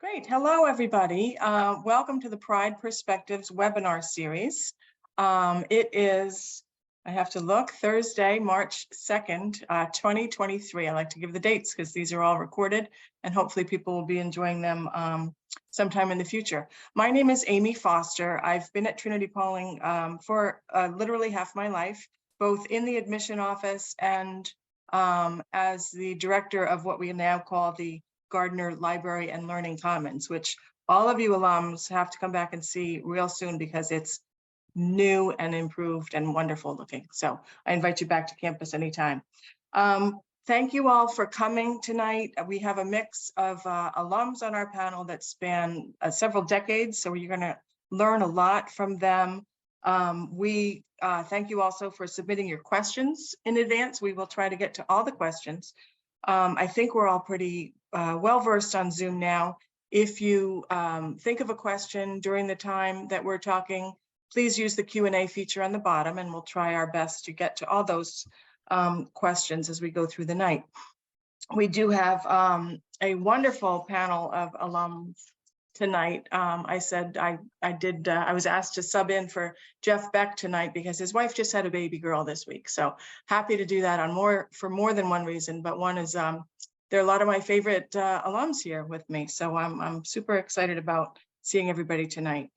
Great. Hello, everybody. Welcome to the Pride Perspectives webinar series. It is, I have to look, Thursday, March 2nd, 2023. I like to give the dates because these are all recorded and hopefully people will be enjoying them sometime in the future. My name is Amy Foster. I've been at Trinity-Pawling for literally half my life, both in the admission office and as the director of what we now call the Gardner Library and Learning Commons, which all of you alums have to come back and see real soon because it's new and improved and wonderful looking. So I invite you back to campus anytime. Thank you all for coming tonight. We have a mix of alums on our panel that span several decades, so you're going to learn a lot from them. We thank you also for submitting your questions in advance. We will try to get to all the questions. I think we're all pretty well-versed on Zoom now. If you think of a question during the time that we're talking, please use the Q&A feature on the bottom and we'll try our best to get to all those questions as we go through the night. We do have a wonderful panel of alums tonight. I was asked to sub in for Jeff Beck tonight because his wife just had a baby girl this week. So happy to do that for more than one reason, but one is there are a lot of my favorite alums here with me. So I'm super excited about seeing everybody tonight.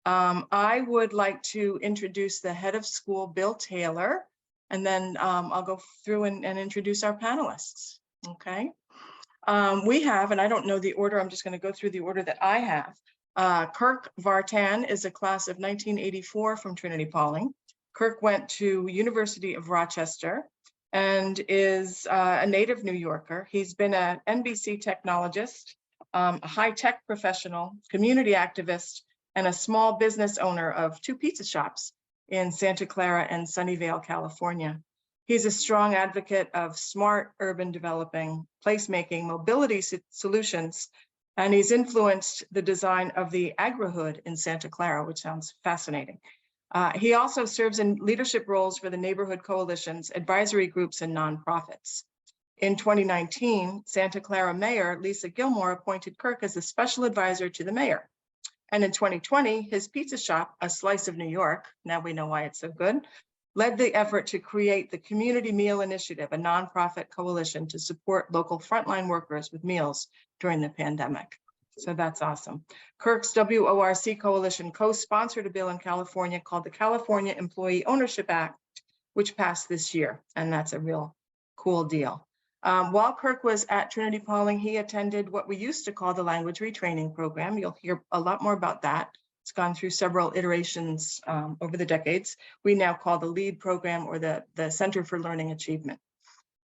I would like to introduce the head of school, Bill Taylor, and then I'll go through and introduce our panelists, okay? We have, and I don't know the order, I'm just going to go through the order that I have. Kirk Vartan is a class of 1984 from Trinity-Pawling. Kirk went to University of Rochester and is a native New Yorker. He's been an NBC technologist, a high-tech professional, community activist, and a small business owner of 2 pizza shops in Santa Clara and Sunnyvale, California. He's a strong advocate of smart urban developing, placemaking, mobility solutions, and he's influenced the design of the Agri-Hood in Santa Clara, which sounds fascinating. He also serves in leadership roles for the neighborhood coalitions, advisory groups, and nonprofits. In 2019, Santa Clara Mayor Lisa Gilmore appointed Kirk as a special advisor to the mayor. And in 2020, his pizza shop, A Slice of New York, now we know why it's so good, led the effort to create the Community Meal Initiative, a nonprofit coalition to support local frontline workers with meals during the pandemic. So that's awesome. Kirk's WORC coalition co-sponsored a bill in California called the California Employee Ownership Act, which passed this year, and that's a real cool deal. While Kirk was at Trinity-Pawling, he attended what we used to call the language retraining program. You'll hear a lot more about that. It's gone through several iterations over the decades. We now call the LEAD program or the Center for Learning Achievement.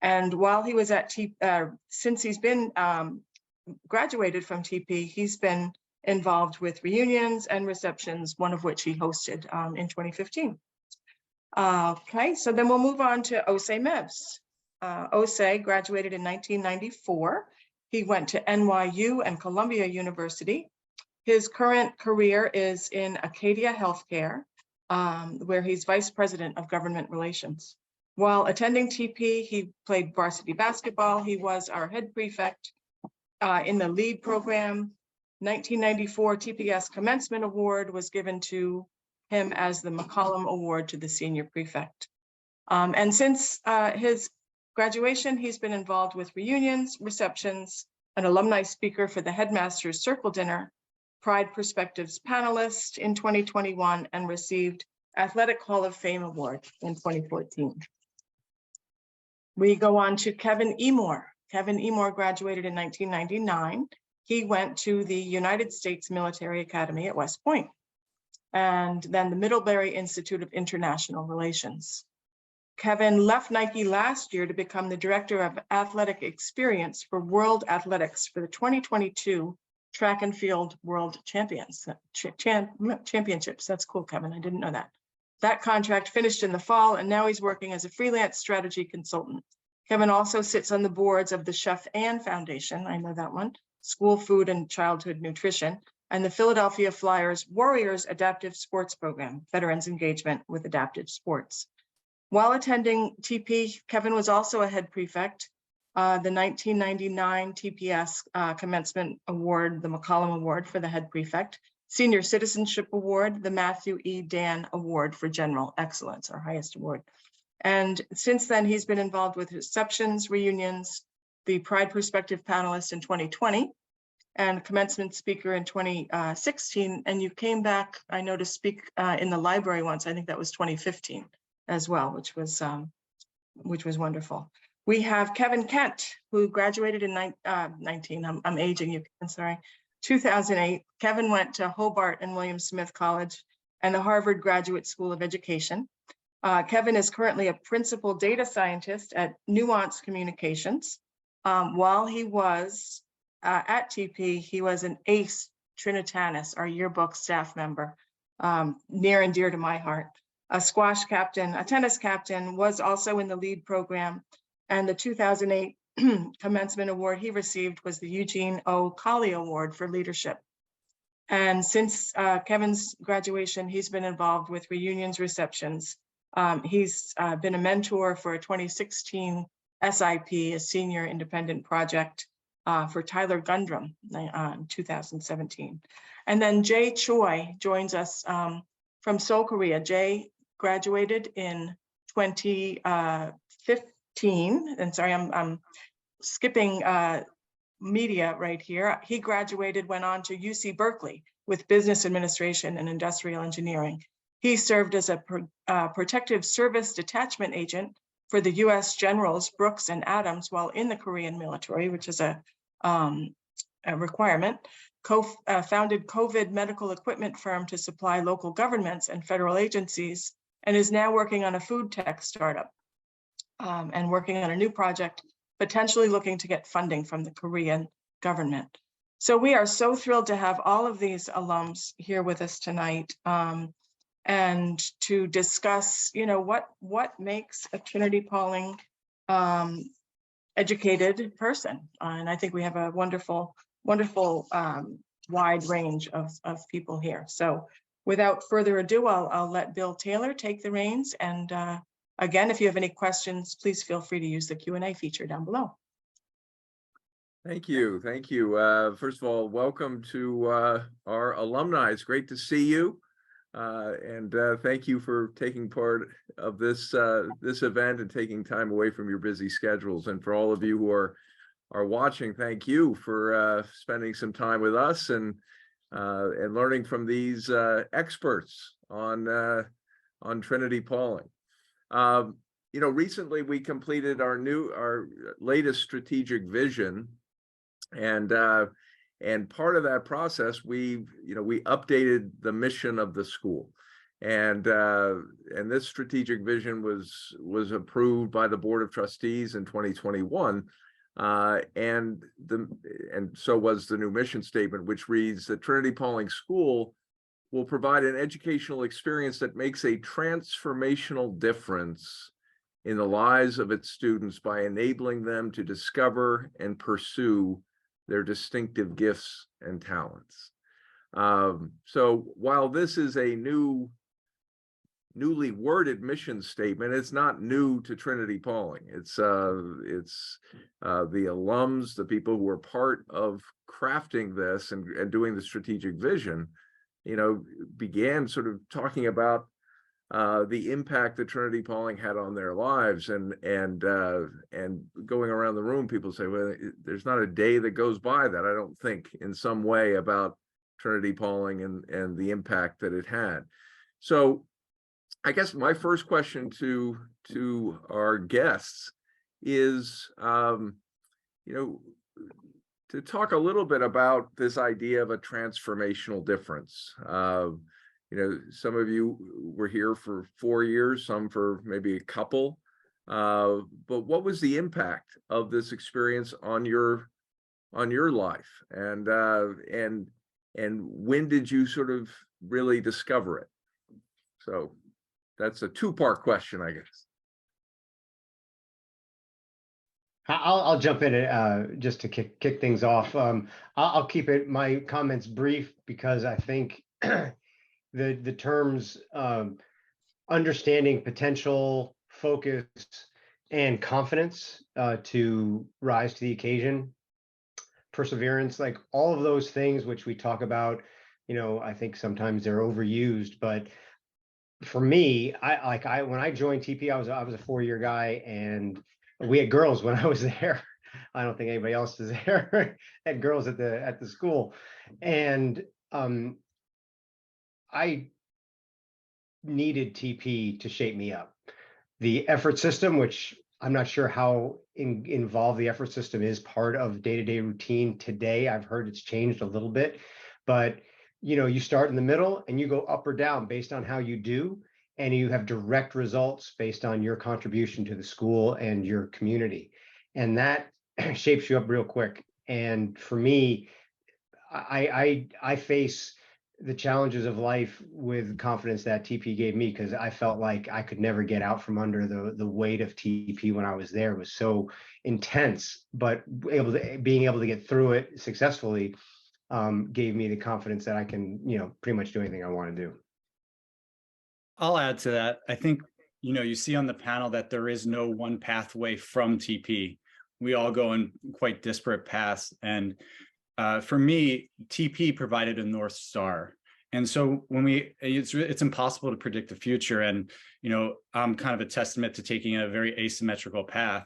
And while he was at since he's been graduated from TP, he's been involved with reunions and receptions, one of which he hosted in 2015. Okay, so then we'll move on to Osei Mevs. Osei graduated in 1994. He went to NYU and Columbia University. His current career is in Acadia Healthcare, where he's Vice President of Government Relations. While attending TP, he played varsity basketball. He was our head prefect in the LEAD program. 1994 TPS Commencement Award was given to him as the McCollum Award to the senior prefect. And since his graduation, he's been involved with reunions, receptions, an alumni speaker for the Headmaster's Circle Dinner, Pride Perspectives panelist in 2021, and received Athletic Hall of Fame Award in 2014. We go on to Kevin Emore. Kevin Emore graduated in 1999. He went to the United States Military Academy at West Point, and then the Middlebury Institute of International Relations. Kevin left Nike last year to become the Director of Athletic Experience for World Athletics for the 2022 Track and Field World Championships. That's cool, Kevin. I didn't know that. That contract finished in the fall, and now he's working as a freelance strategy consultant. Kevin also sits on the boards of the Chef Ann Foundation, I know that one, School Food and Childhood Nutrition, and the Philadelphia Flyers Warriors Adaptive Sports Program, Veterans Engagement with Adaptive Sports. While attending TP, Kevin was also a head prefect the 1999 TPS Commencement Award, the McCollum Award for the head prefect, Senior Citizenship Award, the Matthew E. Dan Award for General Excellence, our highest award. And since then, he's been involved with receptions, reunions, the Pride Perspective panelist in 2020, and commencement speaker in 2016. And you came back, I know, to speak in the library once. I think that was 2015 as well, which was wonderful. We have Kevin Kent, who graduated in 2008. Kevin went to Hobart and William Smith College and the Harvard Graduate School of Education. Kevin is currently a principal data scientist at Nuance Communications. While he was at TP, he was an ace Trinitanus, our yearbook staff member, near and dear to my heart. A squash captain, a tennis captain, was also in the lead program, and the 2008 commencement award he received was the Eugene O. Colley Award for Leadership. And since Kevin's graduation, he's been involved with reunions, receptions. He's been a mentor for a 2016 SIP, a senior independent project for Tyler Gundrum in 2017. And then Jay Choi joins us from Seoul, Korea. Jay graduated in 2015. And sorry, I'm skipping media right here. He graduated, went on to UC Berkeley with business administration and industrial engineering. He served as a protective service detachment agent for the U.S. Generals Brooks and Adams while in the Korean military, which is a requirement. Founded COVID medical equipment firm to supply local governments and federal agencies, and is now working on a food tech startup and working on a new project, potentially looking to get funding from the Korean government. So we are so thrilled to have all of these alums here with us tonight. And to discuss, what makes a Trinity-Pawling educated person. And I think we have a wonderful wide range of people here. So without further ado, I'll let Bill Taylor take the reins. And again, if you have any questions, please feel free to use the Q&A feature down below. Thank you. First of all, welcome to our alumni. It's great to see you. And thank you for taking part of this event and taking time away from your busy schedules. And for all of you who are watching, thank you for spending some time with us and learning from these experts on Trinity-Pawling. Recently we completed our latest strategic vision, and part of that process, we updated the mission of the school, and this strategic vision was approved by the Board of Trustees in 2021, and so was the new mission statement, which reads that Trinity-Pawling School will provide an educational experience that makes a transformational difference in the lives of its students by enabling them to discover and pursue their distinctive gifts and talents. So while this is a newly worded mission statement, it's not new to Trinity-Pawling. It's the alums, the people who are part of crafting this and doing the strategic vision, began sort of talking about the impact that Trinity-Pawling had on their lives, and going around the room, people say, well, there's not a day that goes by that I don't think in some way about Trinity-Pawling and the impact that it had. So I guess my first question to our guests is, to talk a little bit about this idea of a transformational difference. Some of you were here for 4 years, some for maybe a couple. But what was the impact of this experience on your life, and when did you sort of really discover it? So that's a two-part question, I guess. I'll jump in just to kick things off. I'll keep my comments brief because I think the terms understanding potential, focus, and confidence to rise to the occasion, perseverance, like all of those things which we talk about. I think sometimes they're overused, but for me, when I joined TP, I was a 4-year guy, and we had girls when I was there. I don't think anybody else was there. Had girls at the school, and I needed TP to shape me up. The effort system, which I'm not sure how involved the effort system is part of day-to-day routine today. I've heard it's changed a little bit, but you start in the middle and you go up or down based on how you do, and you have direct results based on your contribution to the school and your community. And that shapes you up real quick. And for me, I face the challenges of life with confidence that TP gave me, because I felt like I could never get out from under the weight of TP when I was there. It was so intense, but being able to get through it successfully gave me the confidence that I can, pretty much do anything I want to do. I'll add to that. I think, you see on the panel that there is no one pathway from TP. We all go in quite disparate paths. And for me, TP provided a North Star. And so it's impossible to predict the future. And, I'm kind of a testament to taking a very asymmetrical path.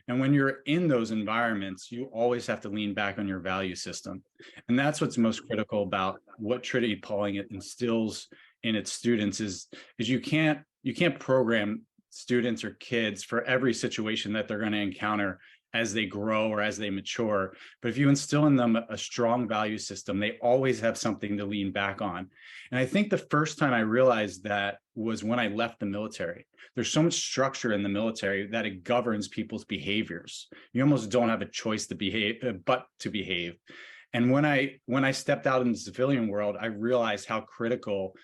And when you're in those environments, you always have to lean back on your value system. And that's what's most critical about what Trinity-Pawling instills in its students is you can't program students or kids for every situation that they're going to encounter as they grow or as they mature. But if you instill in them a strong value system, they always have something to lean back on. And I think the first time I realized that was when I left the military. There's so much structure in the military that it governs people's behaviors. You almost don't have a choice to behave, but to behave. And when I stepped out in the civilian world, I realized how critical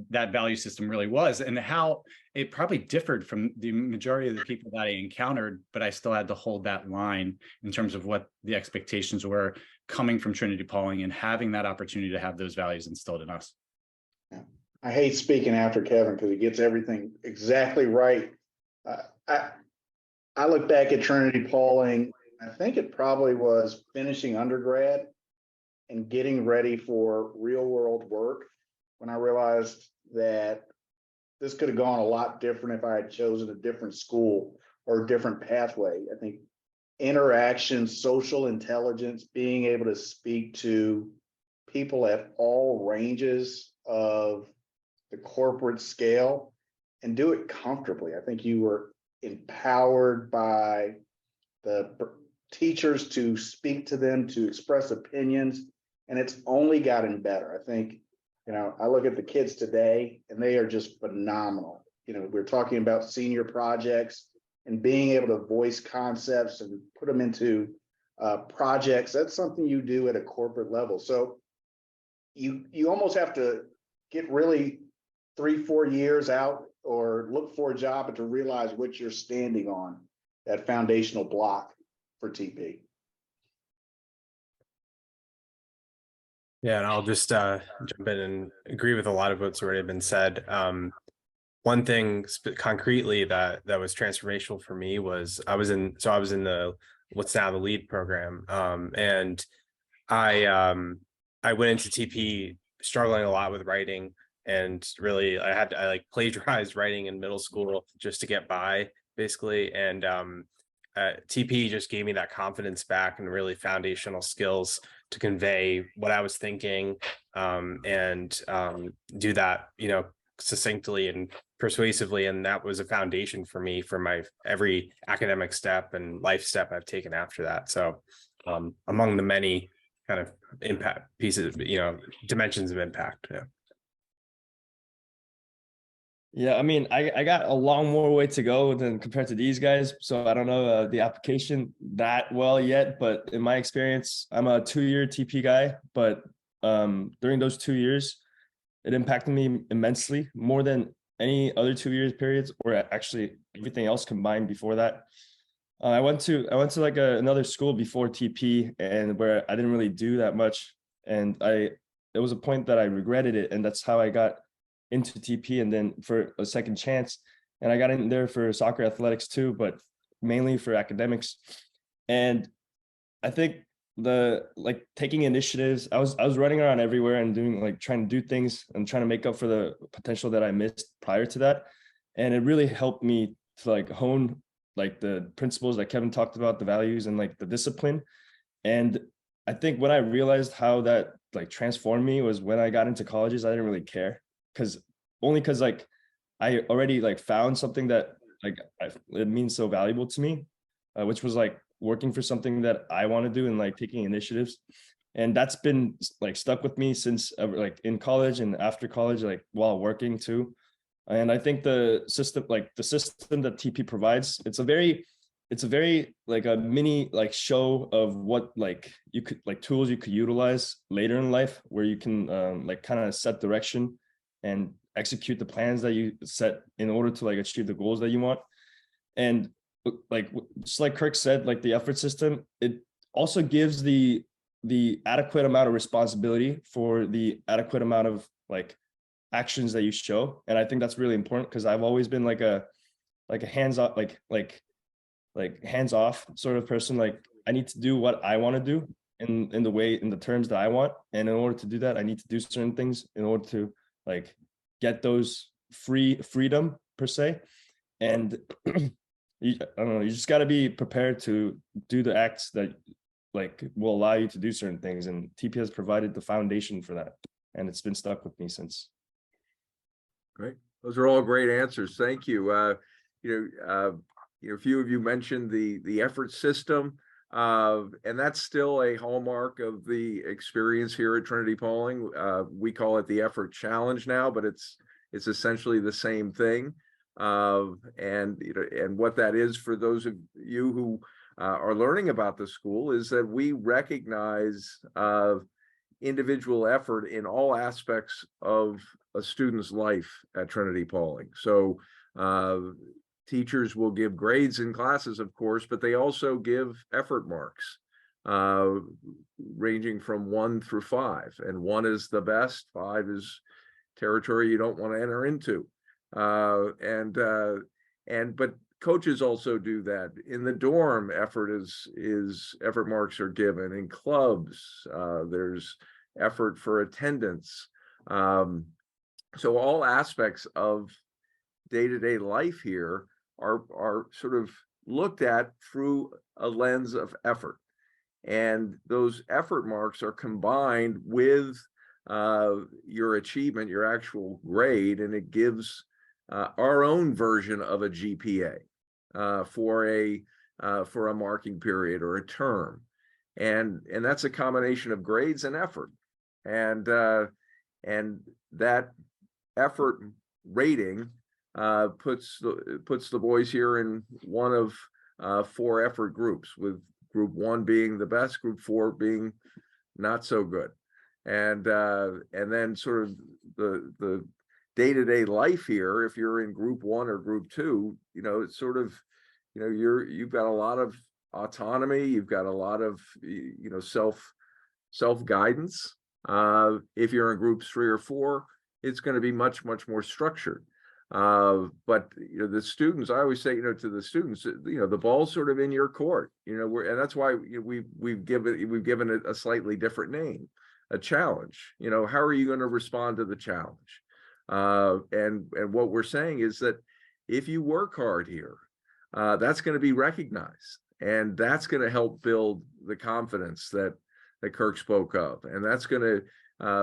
that value system really was, and how it probably differed from the majority of the people that I encountered, but I still had to hold that line in terms of what the expectations were coming from Trinity-Pawling and having that opportunity to have those values instilled in us. Yeah. I hate speaking after Kevin because he gets everything exactly right. I look back at Trinity-Pawling, I think it probably was finishing undergrad and getting ready for real world work when I realized that this could have gone a lot different if I had chosen a different school or a different pathway. I think interaction, social intelligence, being able to speak to people at all ranges of the corporate scale and do it comfortably. I think you were empowered by the teachers to speak to them, to express opinions, and it's only gotten better. I think, I look at the kids today and they are just phenomenal. We're talking about senior projects and being able to voice concepts and put them into projects. That's something you do at a corporate level. So you almost have to get really 3-4 years out or look for a job to realize what you're standing on, that foundational block for TP. Yeah, and I'll just jump in and agree with a lot of what's already been said. One thing concretely that was transformational for me was I was in the what's now the LEAD program, and I went into TP struggling a lot with writing, and really I plagiarized writing in middle school just to get by, basically, and TP just gave me that confidence back and really foundational skills to convey what I was thinking, and do that, succinctly and persuasively. And that was a foundation for me for my every academic step and life step I've taken after that. So among the many kind of impact pieces, dimensions of impact. Yeah. Yeah, I mean, I got a long more way to go than compared to these guys. So I don't know the application that well yet, but in my experience, I'm a 2-year TP guy, but during those 2 years, it impacted me immensely, more than any other 2 years periods, or actually everything else combined before that. I went to like another school before TP, and where I didn't really do that much. And it was a point that I regretted it. And that's how I got into TP. And then for a second chance, and I got in there for soccer athletics too, but mainly for academics. And I think taking initiatives, I was running around everywhere and doing trying to do things and trying to make up for the potential that I missed prior to that. And it really helped me to hone the principles that Kevin talked about, the values and the discipline. And I think when I realized how that transformed me was when I got into colleges. I didn't really care because I already found something that it means so valuable to me, which was working for something that I want to do and taking initiatives. And that's been stuck with me since in college and after college, while working too. And I think the system that TP provides, it's a very a mini show of what you could tools you could utilize later in life, where you can kind of set direction and execute the plans that you set in order to achieve the goals that you want. And just like Kirk said, the effort system, it also gives the adequate amount of responsibility for the adequate amount of actions that you show. And I think that's really important because I've always been a hands-off hands-off sort of person. I need to do what I want to do in the terms that I want, and in order to do that I need to do certain things in order to get those freedom per se. And I don't know, you just got to be prepared to do the acts that will allow you to do certain things, and TP has provided the foundation for that, and it's been stuck with me since. Great, those are all great answers. Thank you. A few of you mentioned the effort system, and that's still a hallmark of the experience here at Trinity-Pawling. We call it the effort challenge now, but it's essentially the same thing. And what that is for those of you who are learning about the school is that we recognize individual effort in all aspects of a student's life at Trinity-Pawling. So teachers will give grades in classes, of course, but they also give effort marks ranging from 1 through 5, and 1 is the best, 5 is territory you don't want to enter into. But coaches also do that in the dorm. Effort marks are given in clubs. There's effort for attendance. So all aspects of day-to-day life here are sort of looked at through a lens of effort, and those effort marks are combined with your achievement, your actual grade, and it gives our own version of a GPA for a marking period or a term, and that's a combination of grades and effort, and that effort rating puts the boys here in one of 4 effort groups, with group 1 being the best, group 4 being not so good, and then sort of the day-to-day life here. If you're in group 1 or group 2, it's sort of, you've got a lot of autonomy, you've got a lot of self-guidance. If you're in groups 3 or 4, it's going to be much more structured. But the students, I always say, to the students, the ball's sort of in your court, and that's why we've given it a slightly different name, a challenge. How are you going to respond to the challenge? And what we're saying is that if you work hard here, that's going to be recognized, and that's going to help build the confidence that Kirk spoke of, and that's going to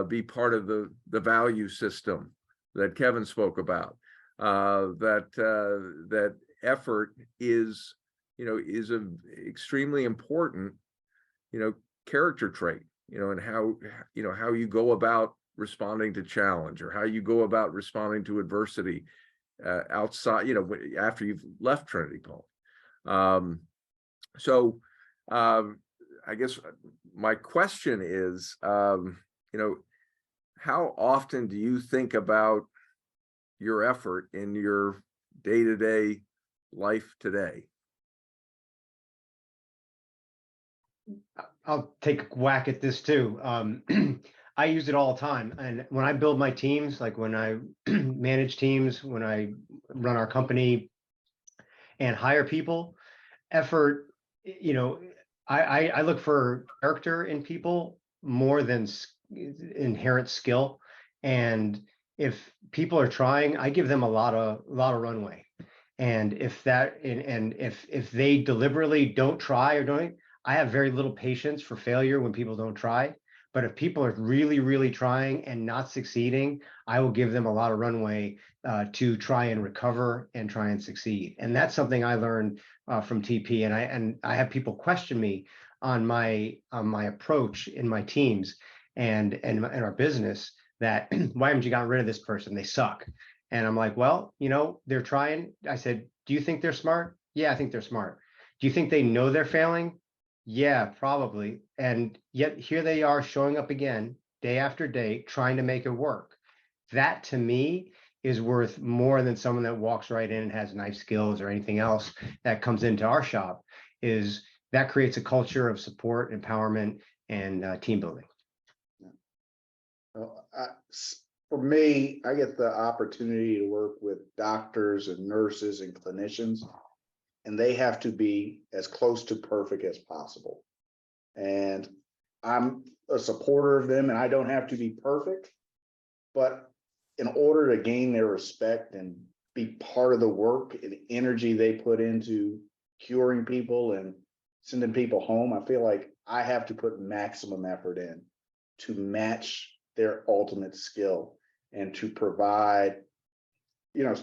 be part of the value system that Kevin spoke about. That effort is an extremely important character trait, and how you go about responding to challenge, or how you go about responding to adversity outside, after you've left Trinity-Pawling. So I guess my question is, how often do you think about your effort in your day-to-day life today? I'll take a whack at this too. I use it all the time. And when I build my teams, like when I manage teams, when I run our company and hire people, effort, you know, I look for character in people more than inherent skill. And if people are trying, I give them a lot of runway. And if that, and if they deliberately don't try or don't, I have very little patience for failure when people don't try. But if people are really, really trying and not succeeding, I will give them a lot of runway to try and recover and try and succeed. And that's something I learned from TP. And I have people question me on my approach in my teams and our business, that why haven't you gotten rid of this person? They suck. And I'm like, well, you know, they're trying. I said, do you think they're smart? Yeah, I think they're smart. Do you think they know they're failing? Yeah, probably. And yet here they are showing up again, day after day, trying to make it work. That to me is worth more than someone that walks right in and has nice skills or anything else that comes into our shop. Is that creates a culture of support, empowerment, and team building. Well, for me, I get the opportunity to work with doctors and nurses and clinicians, and they have to be as close to perfect as possible. And I'm a supporter of them, and I don't have to be perfect, but in order to gain their respect and be part of the work and energy they put into curing people and sending people home, I feel like I have to put maximum effort in to match their ultimate skill and to provide, you know,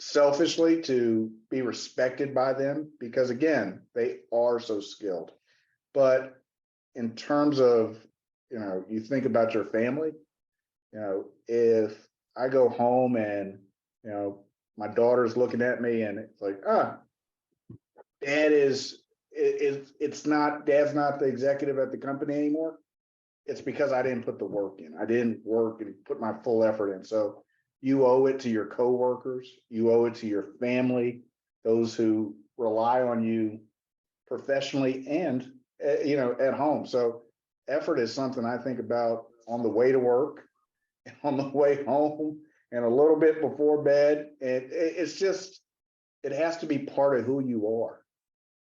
selfishly to be respected by them, because again, they are so skilled. But in terms of, you know, you think about your family, you know, if I go home and, you know, my daughter's looking at me and it's like, dad's not the executive at the company anymore. It's because I didn't put the work in. I didn't work and put my full effort in. So you owe it to your coworkers. You owe it to your family, those who rely on you professionally and, you know, at home. So effort is something I think about on the way to work and on the way home and a little bit before bed. And it's just, it has to be part of who you are.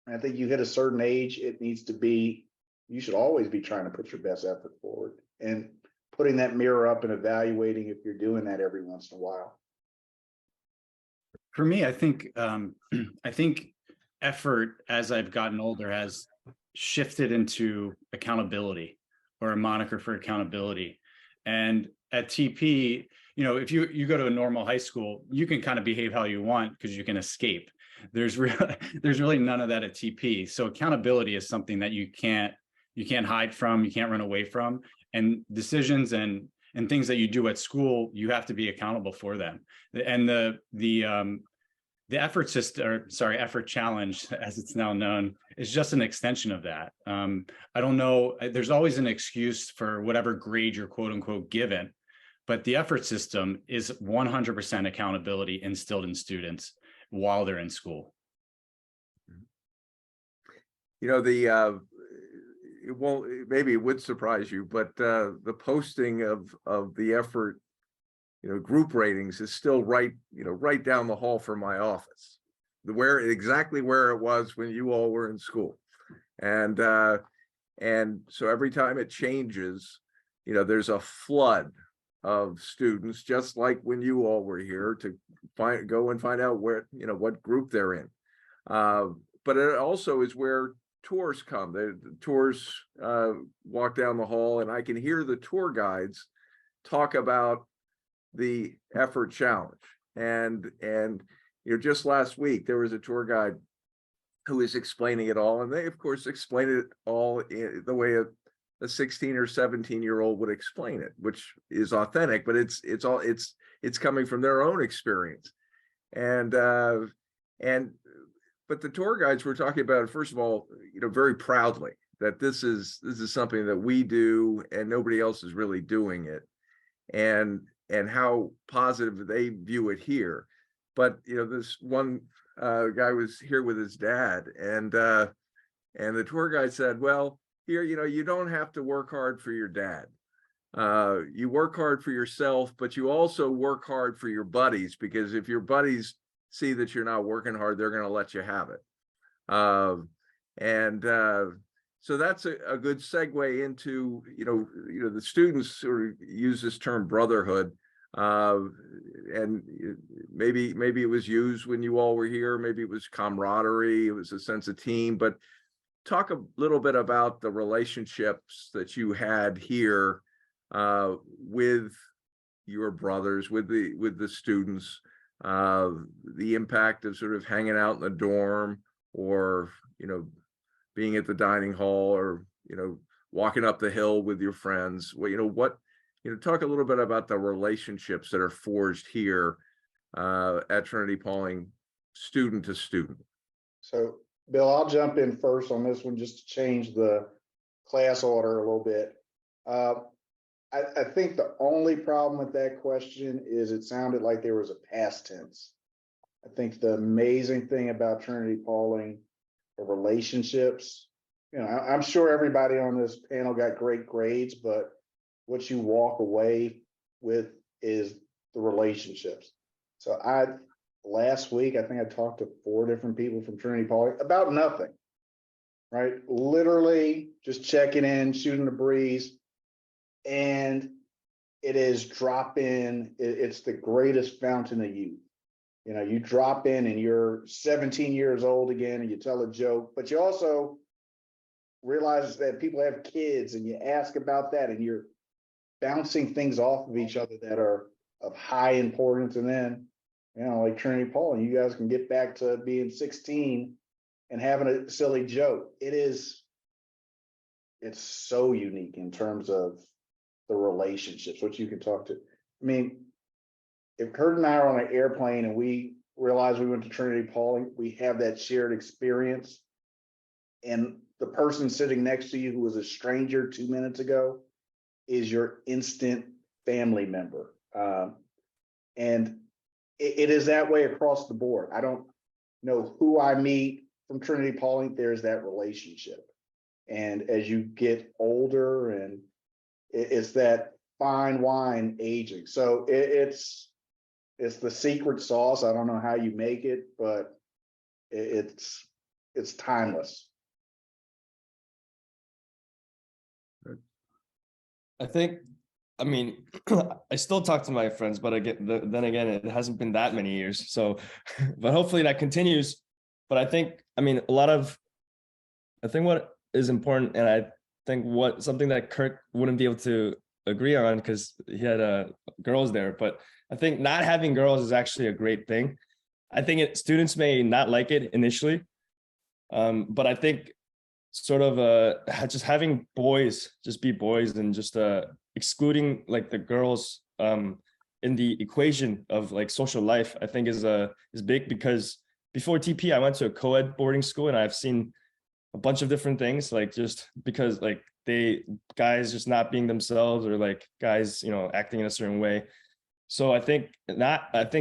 And I think you hit a certain age, it needs to be, you should always be trying to put your best effort forward and putting that mirror up and evaluating if you're doing that every once in a while. For me, I think effort as I've gotten older has shifted into accountability, or a moniker for accountability. And at TP, you know, if you go to a normal high school, you can kind of behave how you want because you can escape. There's really none of that at TP. So accountability is something that you can't hide from, you can't run away from. And decisions and things that you do at school, you have to be accountable for them. And the effort system, or sorry, effort challenge, as it's now known, is just an extension of that. I don't know, there's always an excuse for whatever grade you're quote unquote given, but the effort system is 100% accountability instilled in students while they're in school. You know, it won't, maybe it would surprise you, but the posting of the effort, you know, group ratings is still right down the hall from my office, exactly where it was when you all were in school. And so every time it changes, you know, there's a flood of students, just like when you all were here, to go and find out where, you know, what group they're in. But it also is where tours come. The tours walk down the hall, and I can hear the tour guides talk about the effort challenge. And you know, just last week there was a tour guide who was explaining it all, and they of course explained it all in the way a 16 or 17-year-old would explain it, which is authentic, but it's coming from their own experience. And but the tour guides were talking about it, first of all, you know, very proudly, that this is something that we do and nobody else is really doing it, and how positive they view it here. But you know, this one guy was here with his dad, and the tour guide said, well, here, you know, you don't have to work hard for your dad. you work hard for yourself, but you also work hard for your buddies, because if your buddies see that you're not working hard, they're going to let you have it. So that's a good segue into, the students sort of use this term brotherhood. And maybe it was used when you all were here, maybe it was camaraderie, it was a sense of team, but talk a little bit about the relationships that you had here with your brothers, with the students, the impact of sort of hanging out in the dorm, or being at the dining hall, or walking up the hill with your friends. Talk a little bit about the relationships that are forged here at Trinity-Pawling, student to student. So, Bill, I'll jump in first on this one just to change the class order a little bit. I think the only problem with that question is it sounded like there was a past tense. I think the amazing thing about Trinity-Pawling are relationships. I'm sure everybody on this panel got great grades, but what you walk away with is the relationships. So last week, I think I talked to 4 different people from Trinity-Pawling about nothing, right? Literally just checking in, shooting the breeze. And it is drop in. It's the greatest fountain of youth. You drop in and you're 17 years old again and you tell a joke, but you also realize that people have kids and you ask about that and you're bouncing things off of each other that are of high importance. And then, like Trinity-Pawling, you guys can get back to being 16 and having a silly joke. It's so unique in terms of the relationships, which you can talk to. I mean, if Kurt and I are on an airplane and we realize we went to Trinity-Pawling, we have that shared experience. And the person sitting next to you who was a stranger 2 minutes ago is your instant family member. And it is that way across the board. I don't know who I meet from Trinity-Pawling, there's that relationship. And as you get older, and it's that fine wine aging. So it's the secret sauce. I don't know how you make it, but it's timeless. I mean, I still talk to my friends, but then again, it hasn't been that many years. So, but hopefully that continues. But I think what is important, and I think something that Kirk wouldn't be able to agree on because he had girls there, but I think not having girls is actually a great thing. I think students may not like it initially, but I think sort of just having boys just be boys and just excluding like the girls in the equation of like social life, I think is big, because before TP I went to a co-ed boarding school and I've seen a bunch of different things, like just because like guys just not being themselves, or like guys acting in a certain way. So I think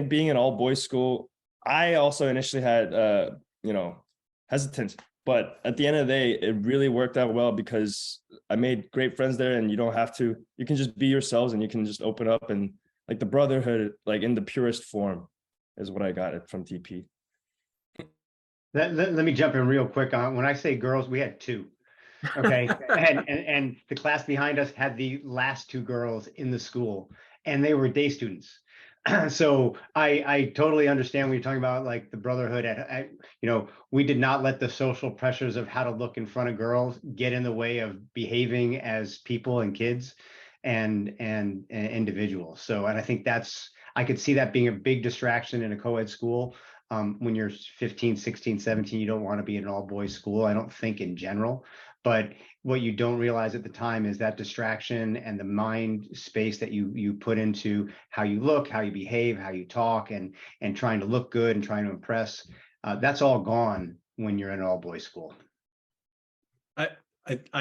being an all boys school, I also initially had hesitant, but at the end of the day it really worked out well because I made great friends there, and you can just be yourselves and you can just open up, and like the brotherhood, like in the purest form, is what I got it from TP. Let me jump in real quick on when I say girls, we had 2. Okay. and the class behind us had the last 2 girls in the school, and they were day students. So I totally understand when you're talking about like the brotherhood. We did not let the social pressures of how to look in front of girls get in the way of behaving as people and kids and individuals. So, and I think I could see that being a big distraction in a co-ed school. When you're 15, 16, 17, you don't want to be in an all boys school, I don't think, in general. But what you don't realize at the time is that distraction and the mind space that you put into how you look, how you behave, how you talk, and trying to look good and trying to impress. That's all gone when you're in an all boys school.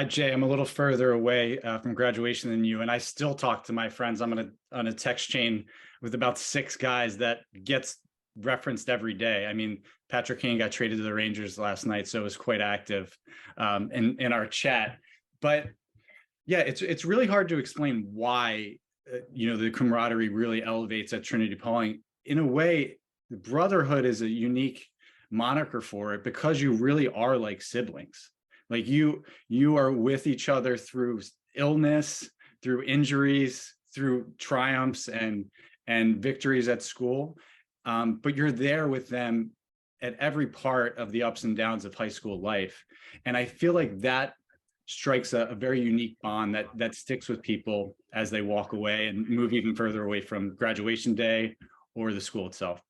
Jay, I'm a little further away from graduation than you, and I still talk to my friends. I'm on a text chain with about 6 guys that gets referenced every day. I mean, Patrick Kane got traded to the Rangers last night, so it was quite active in our chat. But Yeah, it's really hard to explain why the camaraderie really elevates at Trinity-Pawling. In a way, the brotherhood is a unique moniker for it because you really are like siblings. Like you are with each other through illness, through injuries, through triumphs and victories at school. But you're there with them at every part of the ups and downs of high school life. And I feel like that strikes a very unique bond that sticks with people as they walk away and move even further away from graduation day or the school itself.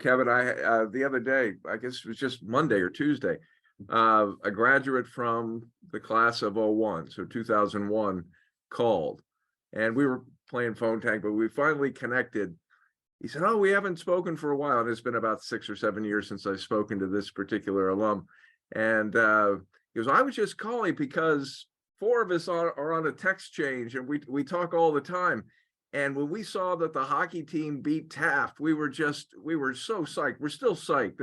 Kevin, I the other day, I guess it was just Monday or Tuesday, a graduate from the class of 01, so 2001, called, and we were playing phone tag, but we finally connected. He said, "Oh, we haven't spoken for a while." And it's been about 6 or 7 years since I've spoken to this particular alum. And he goes, "I was just calling because 4 of us are on a text change, and we talk all the time. And when we saw that the hockey team beat Taft, we were so psyched. We're still psyched."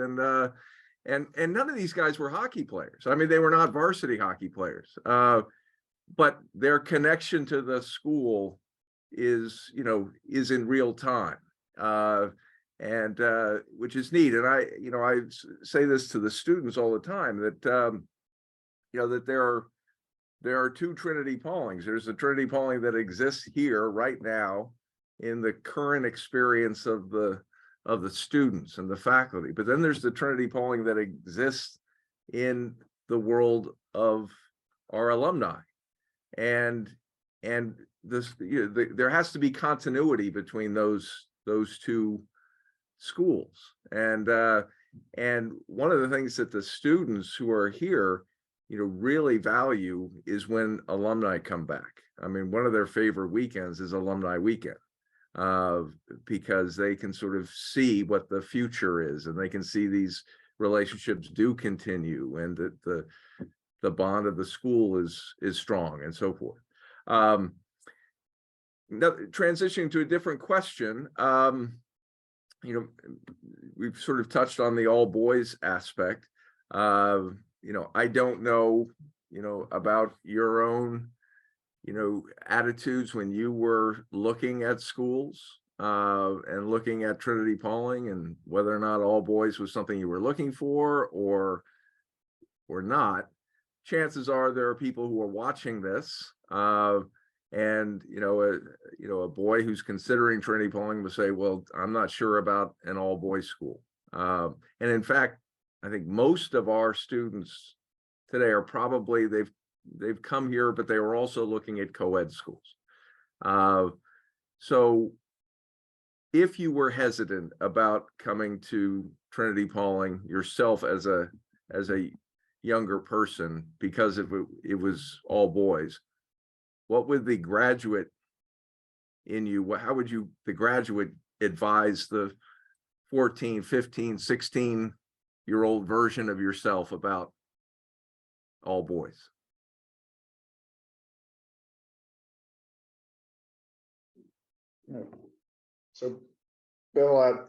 And none of these guys were hockey players. I mean, they were not varsity hockey players, but their connection to the school is in real time. And which is neat. And I say this to the students all the time, that that there are 2 Trinity-Pawlings. There's the Trinity-Pawling that exists here right now in the current experience of the students and the faculty, but then there's the Trinity-Pawling that exists in the world of our alumni. And this there has to be continuity between those 2 schools. And one of the things that the students who are here really value is when alumni come back. I mean, one of their favorite weekends is alumni weekend, because they can sort of see what the future is, and they can see these relationships do continue, and that the bond of the school is strong, and so forth. Now, transitioning to a different question, we've sort of touched on the all boys aspect. I don't know, about your own, attitudes when you were looking at schools, and looking at Trinity-Pawling, and whether or not all boys was something you were looking for or not. Chances are there are people who are watching this, and a boy who's considering Trinity-Pawling will say, "Well, I'm not sure about an all boys school." And in fact, I think most of our students today are probably they've come here, but they were also looking at co-ed schools. So if you were hesitant about coming to Trinity-Pawling yourself as a younger person because it was all boys, what would the graduate in you, how would the graduate advise the 14, 15, 16-year-old version of yourself about all boys? So, Bill, I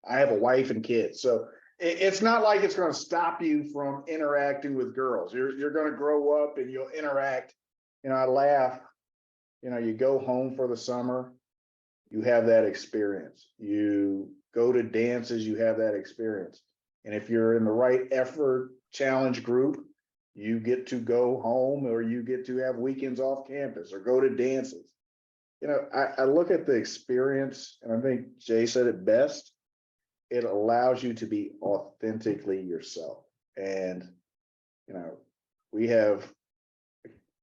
have a wife and kids, so it's not like it's going to stop you from interacting with girls. You're going to grow up and you'll interact. I laugh. You go home for the summer, you have that experience. You go to dances, you have that experience. And if you're in the right effort challenge group, you get to go home, or you get to have weekends off campus or go to dances. I look at the experience, and I think Jay said it best. It allows you to be authentically yourself. And, we have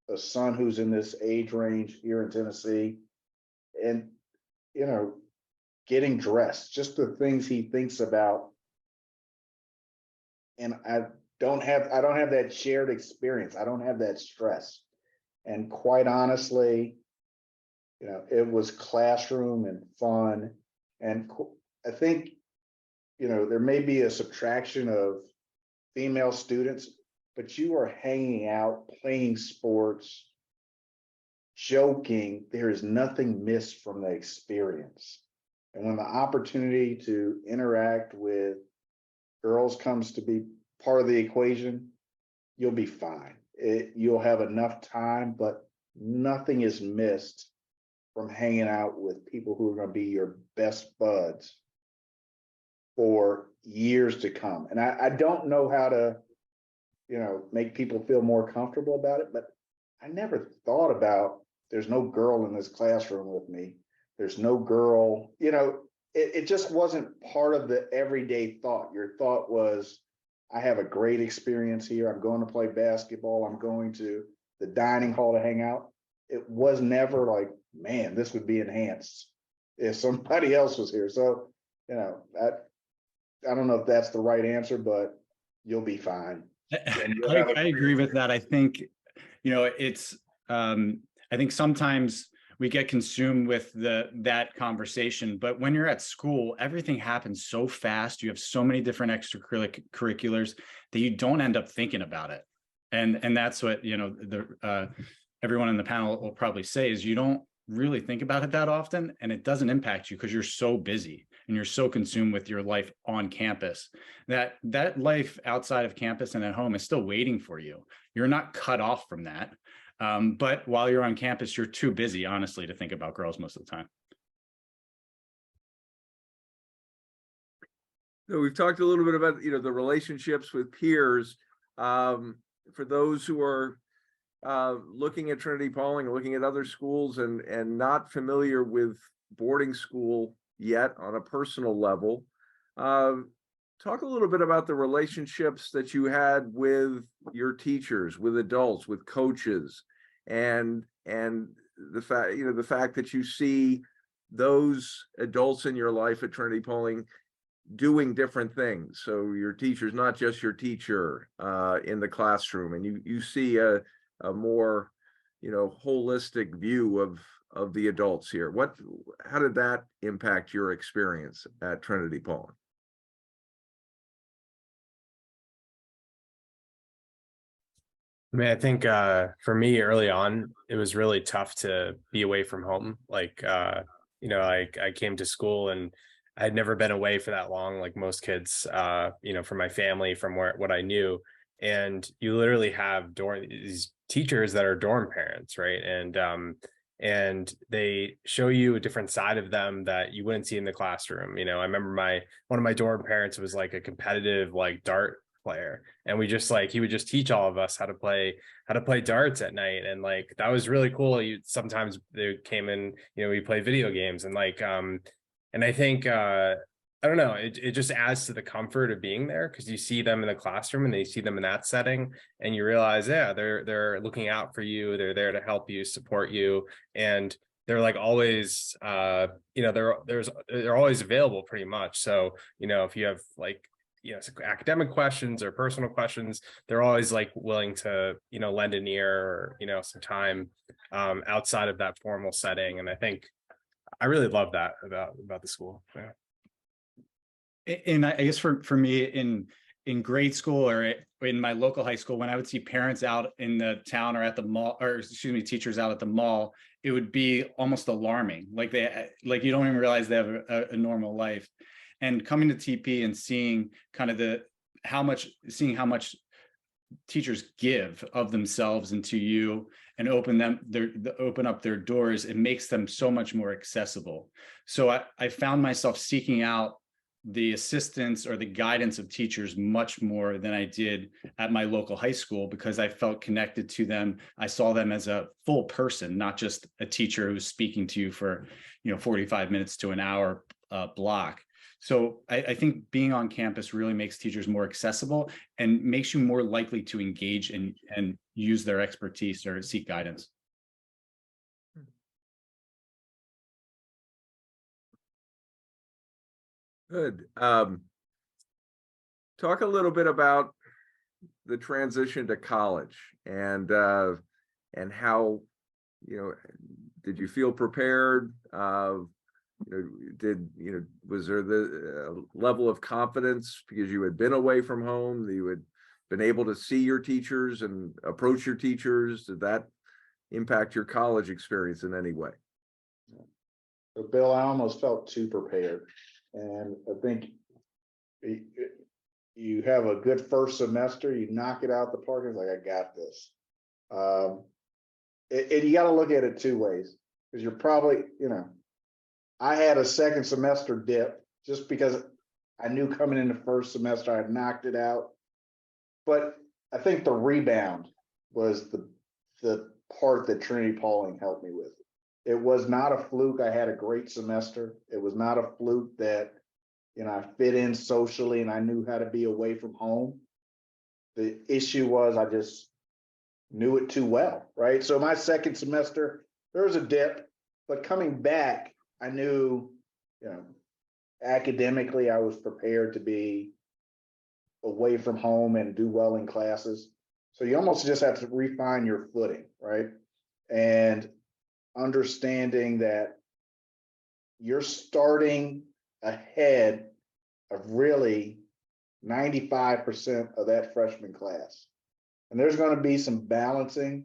a son who's in this age range here in Tennessee, and, getting dressed, just the things he thinks about. And I don't have that shared experience. I don't have that stress. And quite honestly, it was classroom and fun. And I think, there may be a subtraction of female students, but you are hanging out, playing sports, joking. There is nothing missed from the experience. And when the opportunity to interact with girls comes to be part of the equation, you'll be fine. You'll have enough time, but nothing is missed from hanging out with people who are going to be your best buds for years to come. And I don't know how to, make people feel more comfortable about it, but I never thought about there's no girl in this classroom with me. There's no girl, it just wasn't part of the everyday thought. Your thought was, I have a great experience here. I'm going to play basketball. I'm going to the dining hall to hang out. It was never like, man, this would be enhanced if somebody else was here. So, I don't know if that's the right answer, but you'll be fine. I agree with that. I think, it's, I think sometimes we get consumed with that conversation, but when you're at school, everything happens so fast. You have so many different extracurriculars that you don't end up thinking about it. And that's what, everyone in the panel will probably say is you don't really think about it that often, and it doesn't impact you because you're so busy and you're so consumed with your life on campus that life outside of campus and at home is still waiting for you. You're not cut off from that. But while you're on campus, you're too busy, honestly, to think about girls most of the time. So we've talked a little bit about, the relationships with peers. For those who are looking at Trinity-Pawling, looking at other schools and not familiar with boarding school yet on a personal level, talk a little bit about the relationships that you had with your teachers, with adults, with coaches, and the fact that you see those adults in your life at Trinity-Pawling doing different things. So your teacher's not just your teacher in the classroom, and you see a more holistic view of the adults here. How did that impact your experience at Trinity-Pawling? I mean, I think for me early on, it was really tough to be away from home. Like, I came to school and I had never been away for that long, like most kids, from my family, from what I knew. And you literally have these teachers that are dorm parents, right? And they show you a different side of them that you wouldn't see in the classroom. I remember one of my dorm parents was like a competitive dart player, and he would just teach all of us how to play darts at night, and that was really cool. Sometimes they came in, we play video games, and and I think I don't know, it just adds to the comfort of being there because you see them in the classroom and they see them in that setting, and you realize, yeah, they're looking out for you, they're there to help you, support you, and they're always they're always available pretty much. So if you have academic questions or personal questions, they're always willing to lend an ear or some time outside of that formal setting. And I think I really love that about the school. Yeah. And I guess for me in grade school or in my local high school, when I would see parents out in the town or at the mall, or teachers out at the mall, it would be almost alarming. You don't even realize they have a normal life. And coming to TP and seeing kind of how much teachers give of themselves into you and open up their doors, it makes them so much more accessible. So I found myself seeking out the assistance or the guidance of teachers much more than I did at my local high school, because I felt connected to them. I saw them as a full person, not just a teacher who's speaking to you for 45 minutes to an hour block. So I think being on campus really makes teachers more accessible and makes you more likely to engage and use their expertise or seek guidance. Good. Talk a little bit about the transition to college and how, did you feel prepared? Was there the level of confidence because you had been away from home, that you had been able to see your teachers and approach your teachers? Did that impact your college experience in any way? So Bill, I almost felt too prepared. And I think you have a good first semester, you knock it out the park, it's like, I got this. You got to look at it two ways, because you're probably, I had a second semester dip just because I knew coming in the first semester I had knocked it out. But I think the rebound was the part that Trinity-Pawling helped me with. It was not a fluke. I had a great semester. It was not a fluke that, I fit in socially and I knew how to be away from home. The issue was I just knew it too well, right? So my second semester, there was a dip, but coming back, I knew, academically, I was prepared to be away from home and do well in classes. So you almost just have to refine your footing, right? And understanding that you're starting ahead of really 95% of that freshman class. And there's going to be some balancing,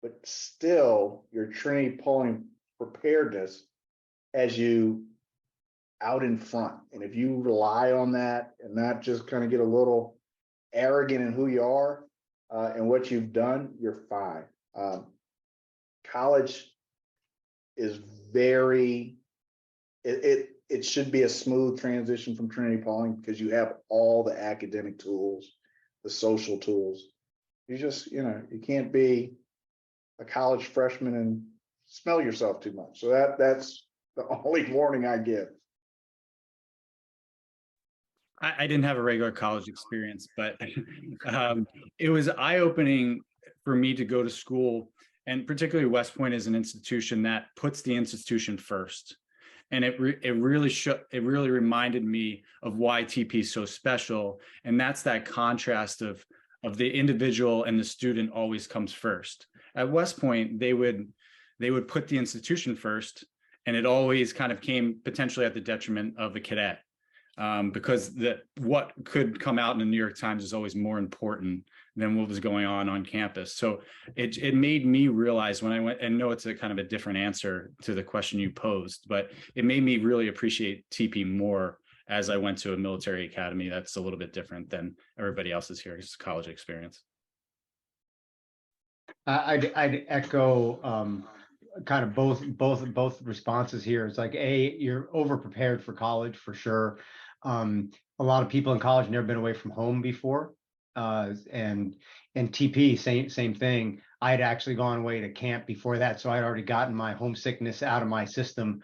but still your Trinity-Pawling preparedness as you out in front. And if you rely on that and not just kind of get a little arrogant in who you are and what you've done, you're fine. College is it should be a smooth transition from Trinity-Pawling because you have all the academic tools, the social tools. You just, you can't be a college freshman and smell yourself too much. So that's the only warning I give. I didn't have a regular college experience, but it was eye-opening for me to go to school, and particularly West Point is an institution that puts the institution first. And it really reminded me of why TP is so special. And that's that contrast of the individual and the student always comes first. At West Point, they would put the institution first, and it always kind of came potentially at the detriment of the cadet. Because what could come out in the New York Times is always more important than what was going on campus. So it made me realize when I went, and know it's a kind of a different answer to the question you posed, but it made me really appreciate TP more as I went to a military academy that's a little bit different than everybody else's here. It's college experience. I'd echo kind of both responses here. It's like, you're over prepared for college for sure. A lot of people in college never been away from home before, and TP same thing. I had actually gone away to camp before that, so I'd already gotten my homesickness out of my system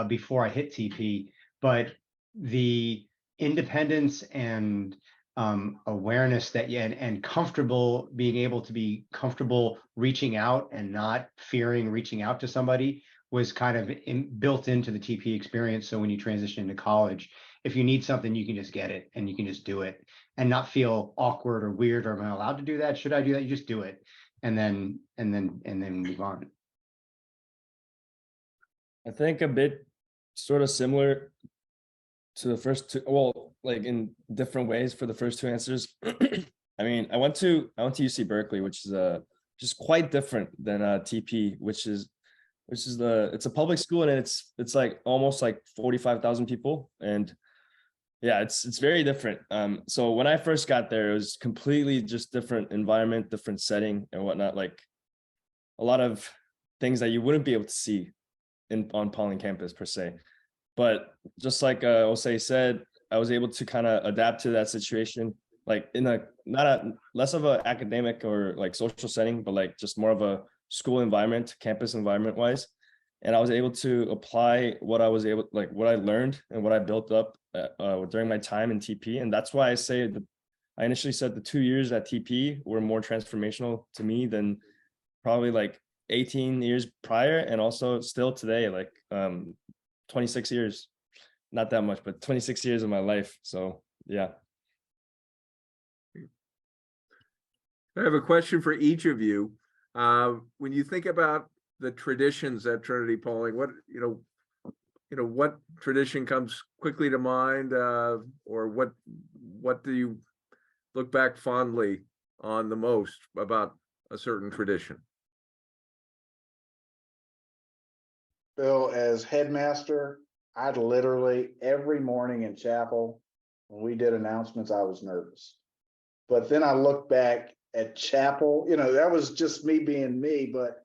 before I hit TP. But the independence and awareness that and comfortable, being able to be comfortable reaching out and not fearing reaching out to somebody was kind of built into the TP experience. So when you transition into college, if you need something, you can just get it and you can just do it and not feel awkward or weird, or am I allowed to do that? Should I do that? You just do it and then move on. I think a bit sort of similar to the first two, well, like in different ways for the first two answers. I mean, I went to UC Berkeley, which is just quite different than TP, which is it's a public school, and it's like almost like 45,000 people, and yeah, it's very different. So when I first got there, it was completely just different environment, different setting and whatnot, like a lot of things that you wouldn't be able to see on Pawling campus per se. But just like Osei said, I was able to kind of adapt to that situation, like in less of a academic or like social setting, but like just more of a school environment, campus environment wise. And I was able to apply what I learned and what I built up during my time in TP. And that's why I initially said the 2 years at TP were more transformational to me than probably like 18 years prior. And also still today, like 26 years, not that much, but 26 years of my life. So yeah. I have a question for each of you. When you think about the traditions at Trinity-Pawling, what tradition comes quickly to mind, or what do you look back fondly on the most about a certain tradition? Bill, as headmaster, I'd literally every morning in chapel, when we did announcements, I was nervous. But then I look back at chapel, that was just me being me, but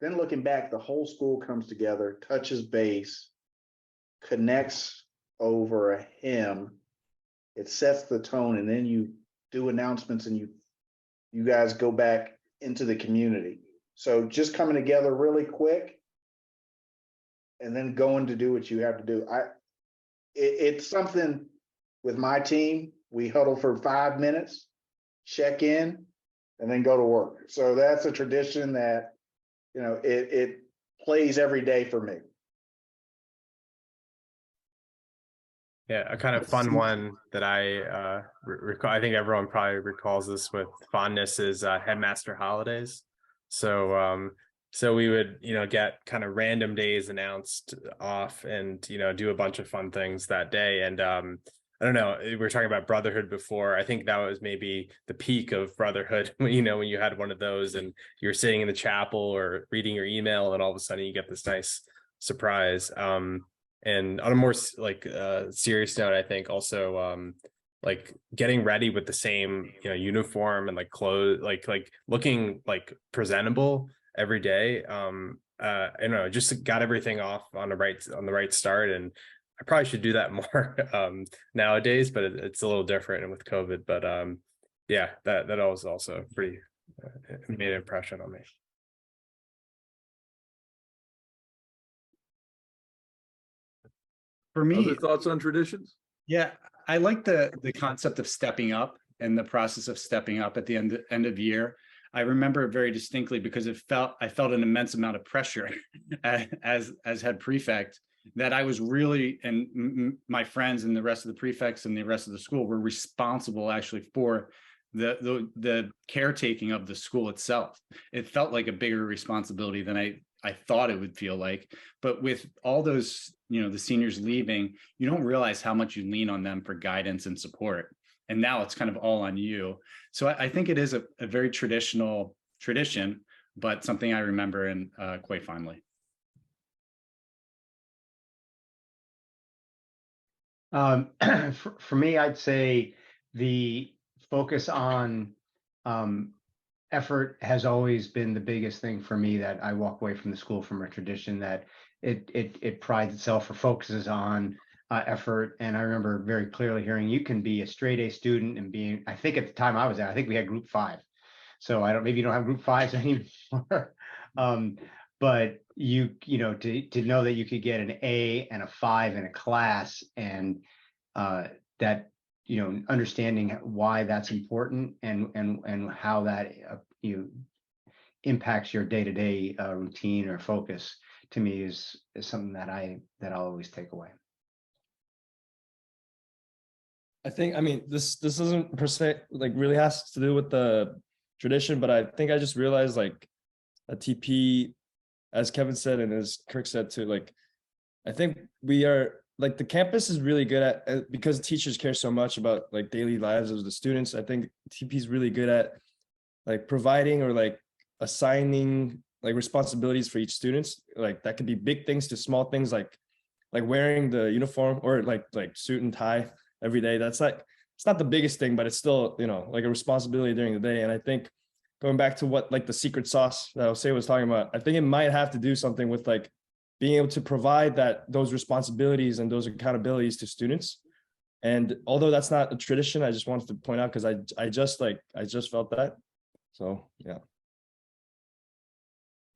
then looking back, the whole school comes together, touches base, connects over a hymn. It sets the tone, and then you do announcements and you guys go back into the community. So just coming together really quick and then going to do what you have to do. It's something with my team. We huddle for 5 minutes, check in, and then go to work. So that's a tradition that, it plays every day for me. Yeah, a kind of fun one that I recall. I think everyone probably recalls this with fondness is headmaster holidays. So so we would get kind of random days announced off and do a bunch of fun things that day. And I don't know, we were talking about brotherhood before. I think that was maybe the peak of brotherhood when you had one of those and you're sitting in the chapel or reading your email and all of a sudden you get this nice surprise. And on a more serious note, I think also like getting ready with the same uniform and like clothes, like looking like presentable every day. I don't know, just got everything off on the right start. And I probably should do that more nowadays, but it's a little different with COVID. But yeah, that was also pretty made an impression on me. For me, Other thoughts on traditions? yeah, I like the concept of stepping up and the process of stepping up at the end of year. I remember it very distinctly because I felt an immense amount of pressure as head prefect, that I was really, and my friends and the rest of the prefects and the rest of the school were responsible actually for the caretaking of the school itself. It felt like a bigger responsibility than I thought it would feel like. But with all those, the seniors leaving, you don't realize how much you lean on them for guidance and support. And now it's kind of all on you. So I think it is a very traditional tradition, but something I remember and quite fondly. For me, I'd say the focus on effort has always been the biggest thing for me, that I walk away from the school from a tradition that it prides itself or focuses on effort. And I remember very clearly hearing you can be a straight A student and being, I think at the time I was at, I think we had group 5. So maybe you don't have group 5s anymore. But to know that you could get an A and a 5 in a class, and that understanding why that's important and how that impacts your day-to-day routine or focus, to me is something that I'll always take away. I think, this doesn't per se really has to do with the tradition, but I think I just realized a TP, as Kevin said and as Kirk said too, I think we are the campus is really good at, because teachers care so much about daily lives of the students. I think TP is really good at providing or assigning responsibilities for each students. That could be big things to small things like wearing the uniform or suit and tie every day. That's it's not the biggest thing, but it's still a responsibility during the day. And I think going back to what the secret sauce that Osei was talking about, I think it might have to do something with being able to provide those responsibilities and those accountabilities to students. And although that's not a tradition, I just wanted to point out because I just felt that. So yeah.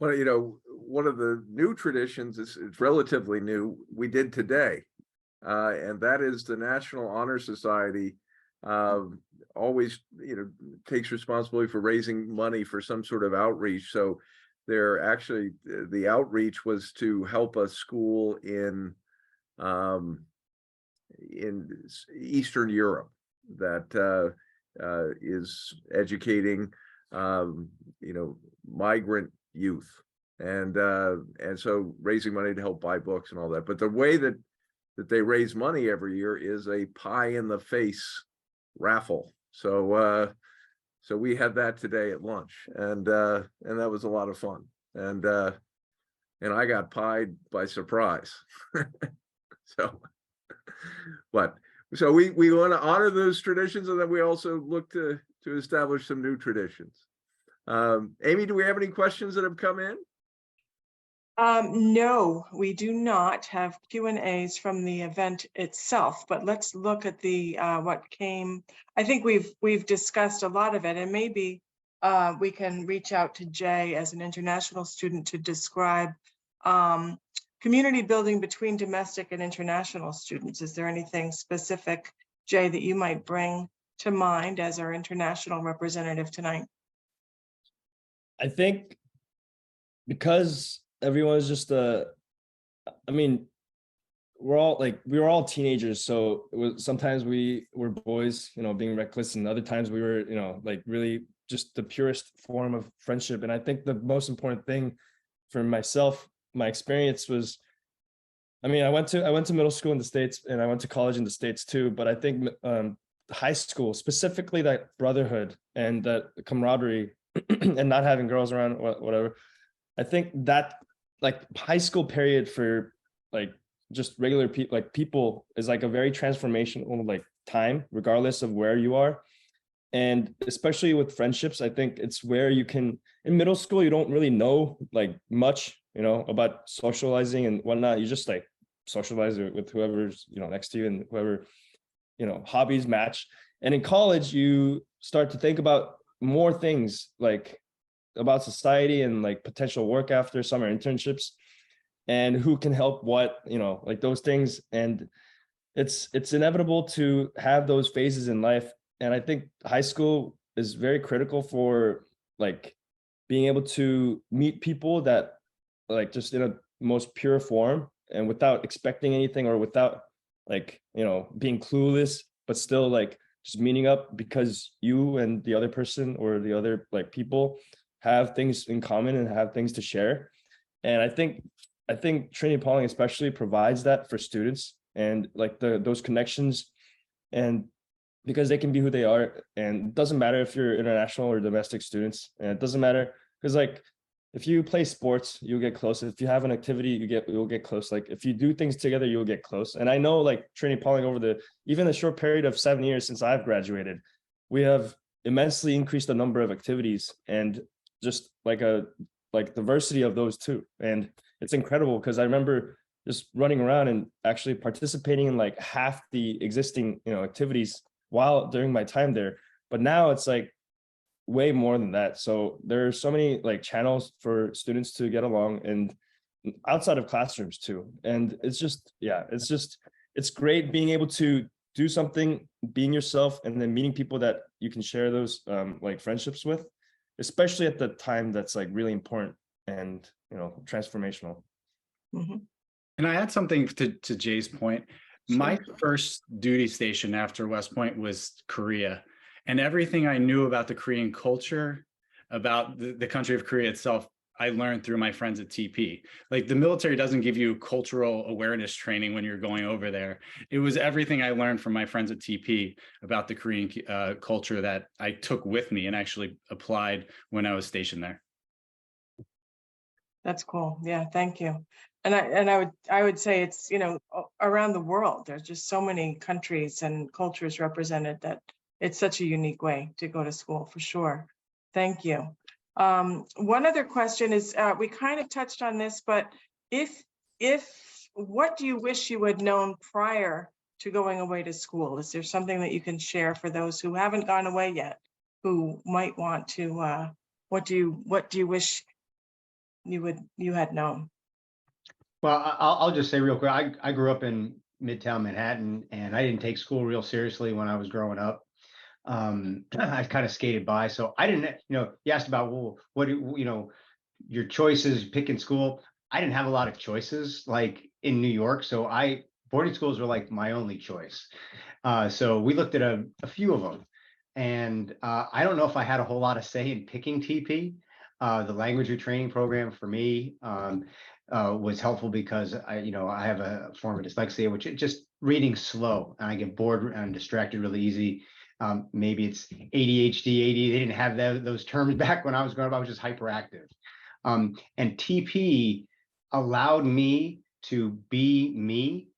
Well, one of the new traditions is it's relatively new. We did today, and that is the National Honor Society always takes responsibility for raising money for some sort of outreach. So the outreach was to help a school in Eastern Europe that is educating migrant youth, and so raising money to help buy books and all that. But the way that they raise money every year is a pie in the face raffle. So we had that today at lunch, and that was a lot of fun. And I got pied by surprise. So, but So we want to honor those traditions, and then we also look to establish some new traditions. Amy, do we have any questions that have come in? No, we do not have Q&As from the event itself, but let's look at the what came. I think we've discussed a lot of it, and maybe we can reach out to Jay as an international student to describe community building between domestic and international students. Is there anything specific, Jay, that you might bring to mind as our international representative tonight? I think because everyone's just I mean, we were all teenagers, so it was, sometimes we were boys, you know, being reckless, and other times we were, you know, like really just the purest form of friendship. And I think the most important thing for myself, my experience was, I mean, I went to middle school in the States and I went to college in the States too, but I think high school, specifically that brotherhood and that camaraderie and not having girls around, whatever, I think that like high school period for like just regular people, like people, is like a very transformational like time, regardless of where you are. And especially with friendships, I think it's where you can, in middle school, you don't really know like much, you know, about socializing and whatnot. You just like socialize with whoever's, you know, next to you and whoever, you know, hobbies match. And in college, you start to think about more things like about society and like potential work after summer internships and who can help what, you know, like those things. And it's inevitable to have those phases in life. And I think high school is very critical for like being able to meet people that like just in a most pure form and without expecting anything or without like, you know, being clueless, but still like just meeting up because you and the other person or the other like people have things in common and have things to share. And I think Trinity-Pawling especially provides that for students and like those connections, and because they can be who they are, and it doesn't matter if you're international or domestic students, and it doesn't matter because like if you play sports, you'll get close. If you have an activity, you'll get close. Like if you do things together, you'll get close. And I know like Trinity-Pawling over even the short period of 7 years since I've graduated, we have immensely increased the number of activities and just like diversity of those too. And it's incredible because I remember just running around and actually participating in like half the existing, you know, activities while during my time there. But now it's like way more than that. So there are so many like channels for students to get along and outside of classrooms too. And it's just, yeah, it's great being able to do something, being yourself, and then meeting people that you can share those like friendships with, especially at the time that's like really important and, you know, transformational. Mm-hmm. And I add something to Jay's point. My first duty station after West Point was Korea, and everything I knew about the Korean culture, about the country of Korea itself, I learned through my friends at TP. Like the military doesn't give you cultural awareness training when you're going over there. It was everything I learned from my friends at TP about the Korean culture that I took with me and actually applied when I was stationed there. That's cool. Yeah, thank you. And I would say it's, you know, around the world, there's just so many countries and cultures represented that it's such a unique way to go to school for sure. Thank you. One other question is, we kind of touched on this, but what do you wish you had known prior to going away to school? Is there something that you can share for those who haven't gone away yet, who might want to, what do you wish you had known? Well, I'll just say real quick, I grew up in Midtown Manhattan, and I didn't take school real seriously when I was growing up. I kind of skated by, so I didn't, you know, you asked about, well, what do you know, your choices picking school. I didn't have a lot of choices like in New York, so boarding schools were like my only choice. So we looked at a few of them, and I don't know if I had a whole lot of say in picking TP. The language retraining program for me was helpful because I have a form of dyslexia, which it just reading slow, and I get bored and distracted really easy. Maybe it's ADHD, AD. They didn't have those terms back when I was growing up. I was just hyperactive. And TP allowed me to be me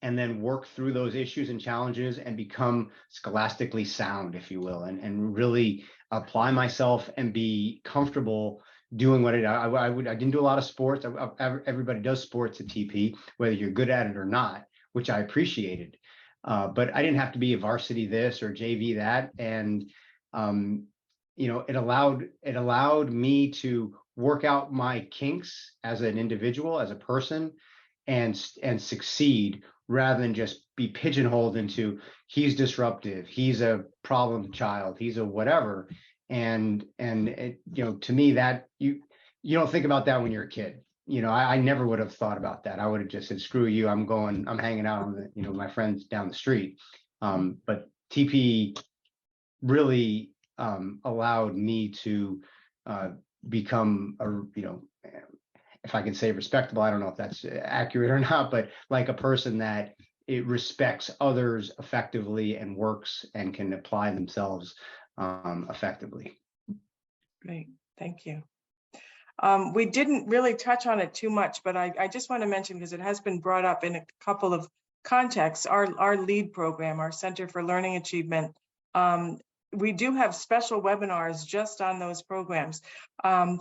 and then work through those issues and challenges and become scholastically sound, if you will, and really apply myself and be comfortable doing what I didn't do a lot of sports. Everybody does sports at TP, whether you're good at it or not, which I appreciated. But I didn't have to be a varsity this or JV that. And, it allowed me to work out my kinks as an individual, as a person, and succeed rather than just be pigeonholed into he's disruptive, he's a problem child, he's a whatever. And to me, that you don't think about that when you're a kid. I never would have thought about that. I would have just said, screw you, I'm hanging out on my friends down the street. But TP really allowed me to become if I can say respectable, I don't know if that's accurate or not, but like a person that it respects others effectively and works and can apply themselves effectively. Great, thank you. We didn't really touch on it too much, but I just want to mention, because it has been brought up in a couple of contexts, our LEAD program, our Center for Learning Achievement. We do have special webinars just on those programs.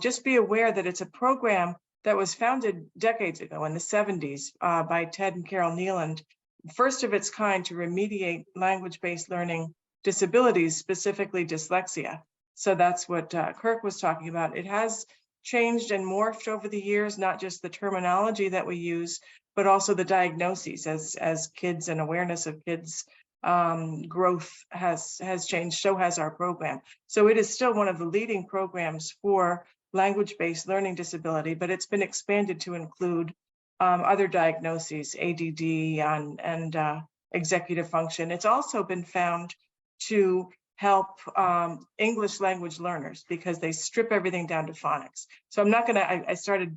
Just be aware that it's a program that was founded decades ago in the 70s by Ted and Carol Nealand, first of its kind to remediate language-based learning disabilities, specifically dyslexia. So that's what Kirk was talking about. It has changed and morphed over the years, not just the terminology that we use, but also the diagnoses as kids and awareness of kids growth has changed, so has our program. So it is still one of the leading programs for language-based learning disability, but it's been expanded to include other diagnoses, ADD and executive function. It's also been found to help English language learners because they strip everything down to phonics. So I'm not gonna, I started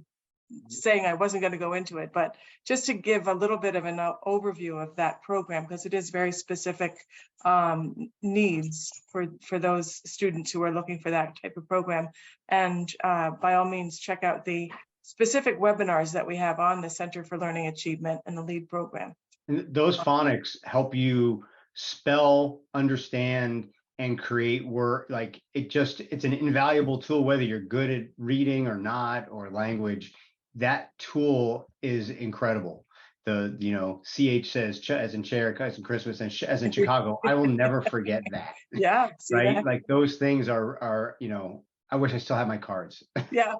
saying I wasn't going to go into it, but just to give a little bit of an overview of that program, because it is very specific needs for those students who are looking for that type of program. And by all means, check out the specific webinars that we have on the Center for Learning Achievement and the LEAD program. And those phonics help you spell, understand, and create word. Like it's an invaluable tool, whether you're good at reading or not, or language. That tool is incredible. The CH says as in chair, as in Christmas, and as in Chicago. I will never forget that. Yeah, right. That. Like those things are I wish I still had my cards. Yeah,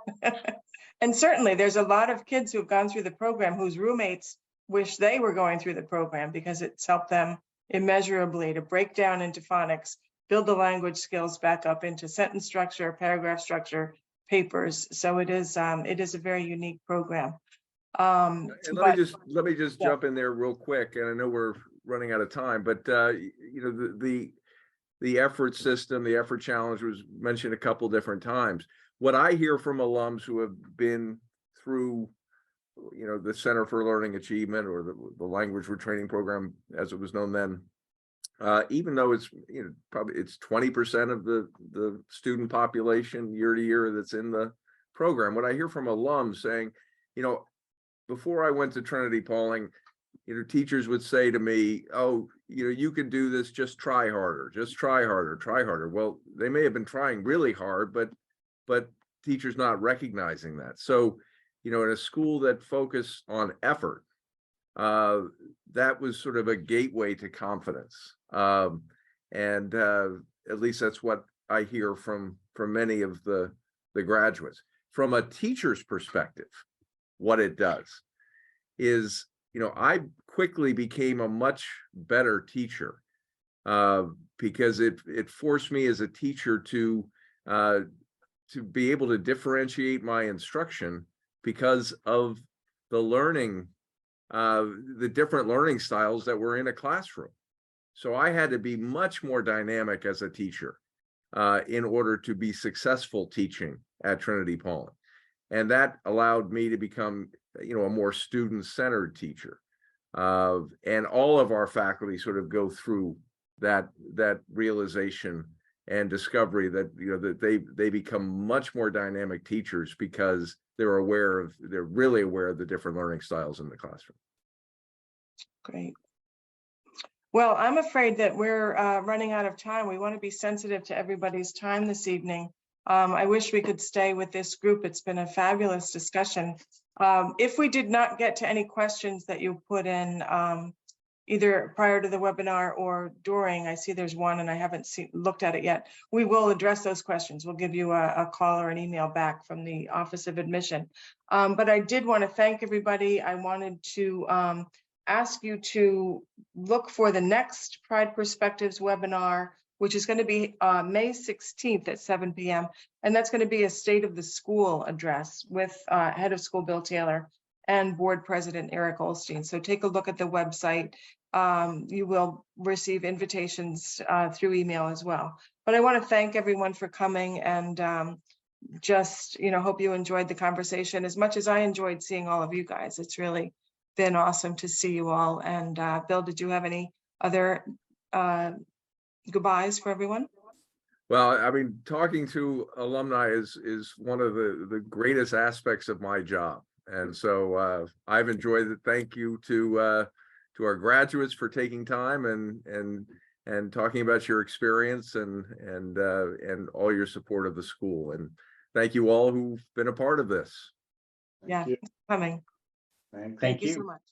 and certainly there's a lot of kids who've gone through the program whose roommates wish they were going through the program because it's helped them immeasurably to break down into phonics, build the language skills back up into sentence structure, paragraph structure, papers. So it is a very unique program. And let me just jump in there real quick. And I know we're running out of time, but the effort system, the effort challenge was mentioned a couple different times. What I hear from alums who have been through, the Center for Learning Achievement or the language retraining program, as it was known then, even though it's probably it's 20% of the student population year to year that's in the program. What I hear from alums saying, before I went to Trinity-Pawling, teachers would say to me, "Oh, you can do this. Just try harder. Just try harder. Try harder." Well, they may have been trying really hard, but teachers not recognizing that. So, in a school that focused on effort, that was sort of a gateway to confidence. And at least that's what I hear from many of the graduates. From a teacher's perspective, what it does is, I quickly became a much better teacher because it forced me as a teacher to be able to differentiate my instruction because of the learning, the different learning styles that were in a classroom. So I had to be much more dynamic as a teacher in order to be successful teaching at Trinity-Pawling. And that allowed me to become, a more student-centered teacher. And all of our faculty sort of go through that realization and discovery that, that they become much more dynamic teachers because they're really aware of the different learning styles in the classroom. Great. Well, I'm afraid that we're running out of time. We want to be sensitive to everybody's time this evening. I wish we could stay with this group. It's been a fabulous discussion. If we did not get to any questions that you put in either prior to the webinar or during, I see there's one and I haven't looked at it yet. We will address those questions. We'll give you a call or an email back from the Office of Admission. But I did want to thank everybody. I wanted to ask you to look for the next Pride Perspectives webinar, which is going to be May 16th at 7 p.m. And that's going to be a State of the School address with Head of School Bill Taylor and Board President Eric Olstein. So take a look at the website. You will receive invitations through email as well. But I want to thank everyone for coming and just, hope you enjoyed the conversation as much as I enjoyed seeing all of you guys. It's really been awesome to see you all. And Bill, did you have any other goodbyes for everyone? Well, I mean, talking to alumni is one of the greatest aspects of my job. And so I've enjoyed it. Thank you to our graduates for taking time and talking about your experience and all your support of the school. And thank you all who've been a part of this. Yeah, coming. Thanks. Thank Thank you you. so much.